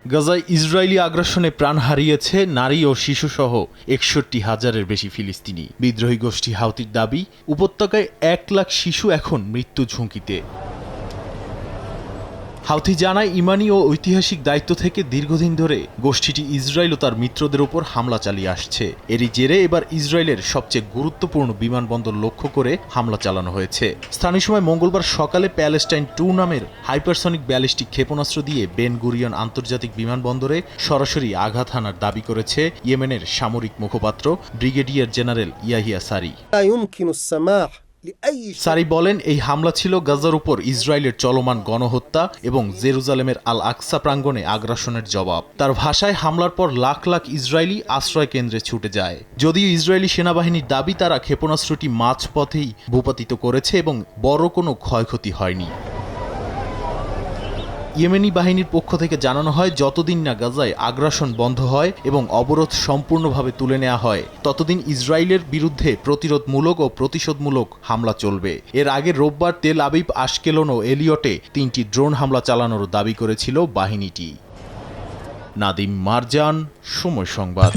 গাজায় ইসরায়েলি আগ্রাসনে প্রাণ হারিয়েছে নারী ও শিশুসহ ৬১,০০০-এর বেশি ফিলিস্তিনি। বিদ্রোহী গোষ্ঠী হাউতির দাবি, উপত্যকায় ১ লাখ শিশু এখন মৃত্যু ঝুঁকিতে। হাউথি জানায়, ইমানি ও ঐতিহাসিক দায়িত্ব থেকে দীর্ঘদিন ধরে গোষ্ঠীটি ইসরায়েল ও তার মিত্রদের ওপর হামলা চালিয়ে আসছে। এরই জেরে এবার ইসরায়েলের সবচেয়ে গুরুত্বপূর্ণ বিমানবন্দর লক্ষ্য করে হামলা চালানো হয়েছে। স্থানীয় সময় মঙ্গলবার সকালে প্যালেস্টাইন 2 নামের হাইপারসনিক ব্যালিস্টিক ক্ষেপণাস্ত্র দিয়ে বেন গুরিয়ন আন্তর্জাতিক বিমানবন্দরে সরাসরি আঘাত হানার দাবি করেছে ইয়েমেনের সামরিক মুখপাত্র ব্রিগেডিয়ার জেনারেল ইয়াহিয়া সারি। সারি বলেন, এই হামলা ছিল গাজার উপর ইসরায়েলের চলমান গণহত্যা এবং জেরুজালেমের আল আকসা প্রাঙ্গণে আগ্রাসনের জবাব। তার ভাষায়, হামলার পর লাখ লাখ ইসরায়েলি আশ্রয় কেন্দ্রে ছুটে যায়। যদিও ইসরায়েলি সেনাবাহিনীর দাবি, তারা ক্ষেপণাস্ত্রটি মাঝপথেই ভূপাতিত করেছে এবং বড় কোনো ক্ষয়ক্ষতি হয়নি। ইয়েমেনি বাহিনীর পক্ষ থেকে জানানো হয়, যতদিন না গাজায় আগ্রাসন বন্ধ হয় এবং অবরোধ সম্পূর্ণভাবে তুলে নেওয়া হয়, ততদিন ইসরায়েলের বিরুদ্ধে প্রতিরোধমূলক ও প্রতিশোধমূলক হামলা চলবে। এর আগে রোববার তেল আবিব, আশকেলন ও এলিয়টে 3টি ড্রোন হামলা চালানোর দাবি করেছিল বাহিনীটি। নাদিম মারজান, সময় সংবাদ।